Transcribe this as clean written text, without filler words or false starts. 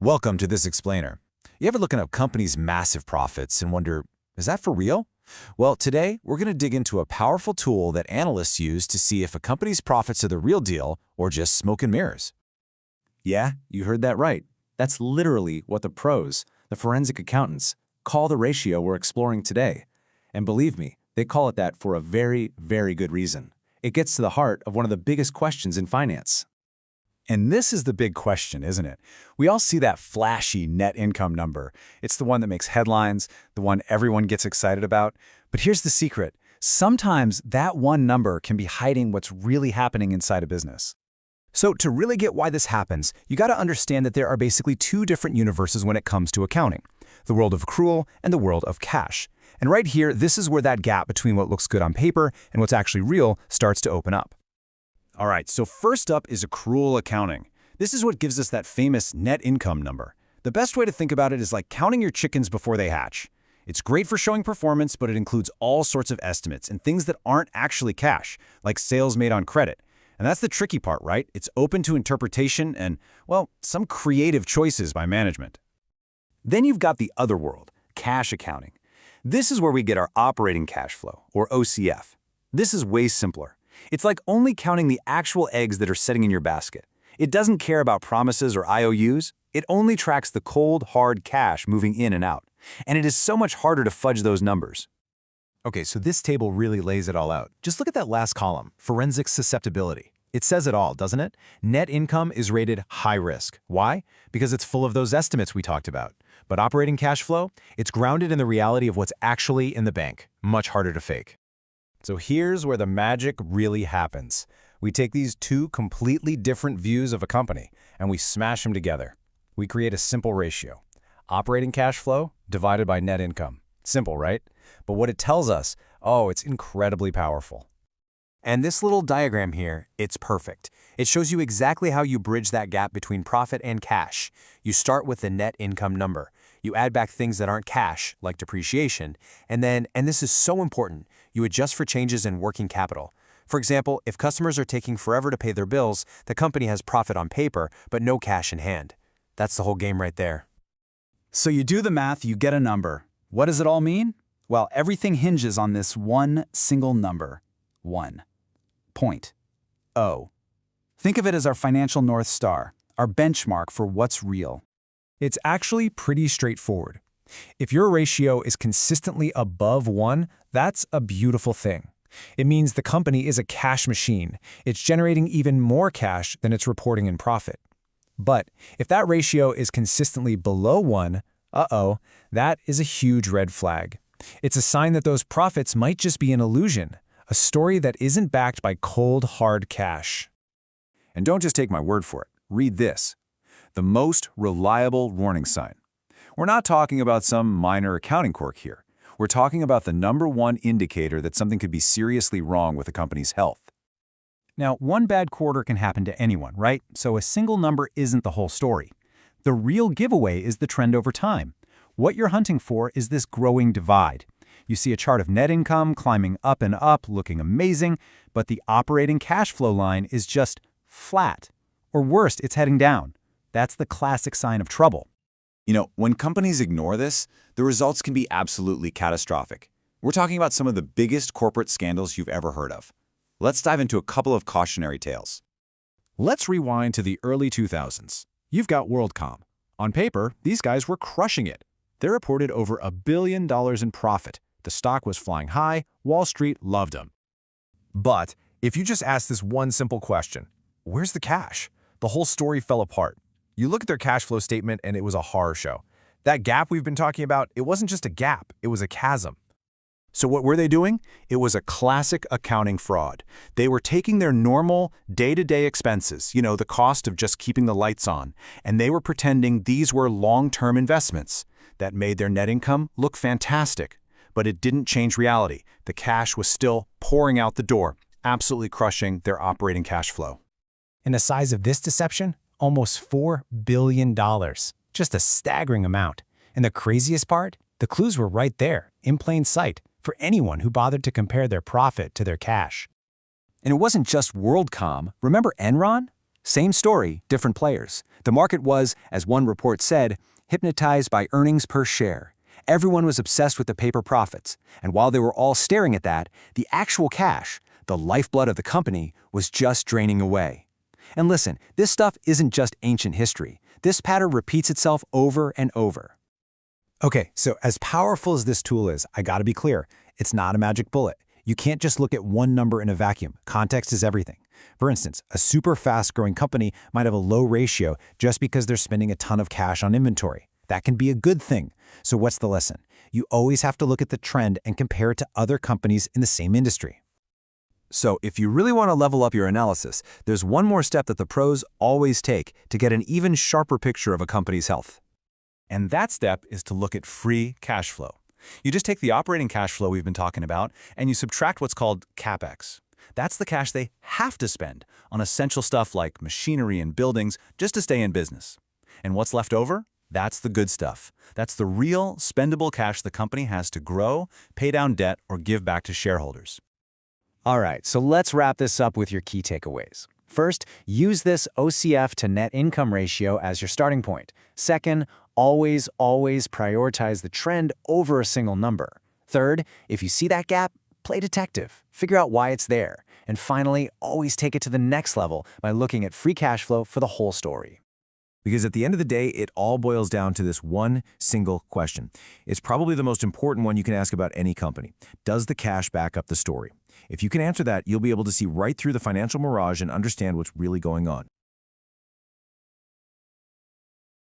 Welcome to This Explainer. You ever looking at companies' massive profits and wonder, is that for real? Well, today we're going to dig into a powerful tool that analysts use to see if a company's profits are the real deal or just smoke and mirrors. Yeah, you heard that right. That's literally what the pros, the forensic accountants, call the ratio we're exploring today. And believe me, they call it that for a very, very good reason. It gets to the heart of one of the biggest questions in finance. And this is the big question, isn't it? We all see that flashy net income number. It's the one that makes headlines, the one everyone gets excited about. But here's the secret. Sometimes that one number can be hiding what's really happening inside a business. So to really get why this happens, you got to understand that there are basically two different universes when it comes to accounting: the world of accrual and the world of cash. And right here, this is where that gap between what looks good on paper and what's actually real starts to open up. All right, so first up is accrual accounting. This is what gives us that famous net income number. The best way to think about it is like counting your chickens before they hatch. It's great for showing performance, but it includes all sorts of estimates and things that aren't actually cash, like sales made on credit. And that's the tricky part, right? It's open to interpretation and, well, some creative choices by management. Then you've got the other world, cash accounting. This is where we get our operating cash flow, or OCF. This is way simpler. It's like only counting the actual eggs that are sitting in your basket. It doesn't care about promises or IOUs. It only tracks the cold, hard cash moving in and out. And it is so much harder to fudge those numbers. Okay, so this table really lays it all out. Just look at that last column, forensic susceptibility. It says it all, doesn't it? Net income is rated high risk. Why? Because it's full of those estimates we talked about. But operating cash flow, it's grounded in the reality of what's actually in the bank. Much harder to fake. So here's where the magic really happens. We take these two completely different views of a company and we smash them together. We create a simple ratio. Operating cash flow divided by net income. Simple, right? But what it tells us, oh, it's incredibly powerful. And this little diagram here, it's perfect. It shows you exactly how you bridge that gap between profit and cash. You start with the net income number. You add back things that aren't cash, like depreciation, and this is so important, you adjust for changes in working capital. For example, if customers are taking forever to pay their bills, the company has profit on paper, but no cash in hand. That's the whole game right there. So you do the math, you get a number. What does it all mean? Well, everything hinges on this one single number, 1.0. Think of it as our financial North Star, our benchmark for what's real. It's actually pretty straightforward. If your ratio is consistently above 1, that's a beautiful thing. It means the company is a cash machine. It's generating even more cash than it's reporting in profit. But if that ratio is consistently below 1, that is a huge red flag. It's a sign that those profits might just be an illusion, a story that isn't backed by cold, hard cash. And don't just take my word for it. Read this. The most reliable warning sign. We're not talking about some minor accounting quirk here. We're talking about the #1 indicator that something could be seriously wrong with a company's health. Now, one bad quarter can happen to anyone, right? So a single number isn't the whole story. The real giveaway is the trend over time. What you're hunting for is this growing divide. You see a chart of net income climbing up and up, looking amazing, but the operating cash flow line is just flat. Or worse, it's heading down. That's the classic sign of trouble. You know, when companies ignore this, the results can be absolutely catastrophic. We're talking about some of the biggest corporate scandals you've ever heard of. Let's dive into a couple of cautionary tales. Let's rewind to the early 2000s. You've got WorldCom. On paper, these guys were crushing it. They reported over $1 billion in profit. The stock was flying high. Wall Street loved them. But if you just ask this one simple question, where's the cash? The whole story fell apart. You look at their cash flow statement and it was a horror show. That gap we've been talking about, it wasn't just a gap, it was a chasm. So what were they doing? It was a classic accounting fraud. They were taking their normal day-to-day expenses, the cost of just keeping the lights on, and they were pretending these were long-term investments. That made their net income look fantastic. But it didn't change reality. The cash was still pouring out the door, absolutely crushing their operating cash flow. And the size of this deception? Almost $4 billion. Just a staggering amount. And the craziest part? The clues were right there, in plain sight, for anyone who bothered to compare their profit to their cash. And it wasn't just WorldCom. Remember Enron? Same story, different players. The market was, as one report said, hypnotized by earnings per share. Everyone was obsessed with the paper profits, and while they were all staring at that, the actual cash, the lifeblood of the company, was just draining away. And listen, this stuff isn't just ancient history. This pattern repeats itself over and over. Okay, so as powerful as this tool is, I gotta be clear, it's not a magic bullet. You can't just look at one number in a vacuum. Context is everything. For instance, a super fast-growing company might have a low ratio just because they're spending a ton of cash on inventory. That can be a good thing. So what's the lesson? You always have to look at the trend and compare it to other companies in the same industry. So if you really want to level up your analysis, there's one more step that the pros always take to get an even sharper picture of a company's health. And that step is to look at free cash flow. You just take the operating cash flow we've been talking about and you subtract what's called CapEx. That's the cash they have to spend on essential stuff like machinery and buildings just to stay in business. And what's left over? That's the good stuff. That's the real, spendable cash the company has to grow, pay down debt, or give back to shareholders. All right, so let's wrap this up with your key takeaways. First, use this OCF to net income ratio as your starting point. Second, always prioritize the trend over a single number. Third, if you see that gap, play detective. Figure out why it's there. And finally, always take it to the next level by looking at free cash flow for the whole story. Because at the end of the day, it all boils down to this one single question. It's probably the most important one you can ask about any company. Does the cash back up the story? If you can answer that, you'll be able to see right through the financial mirage and understand what's really going on.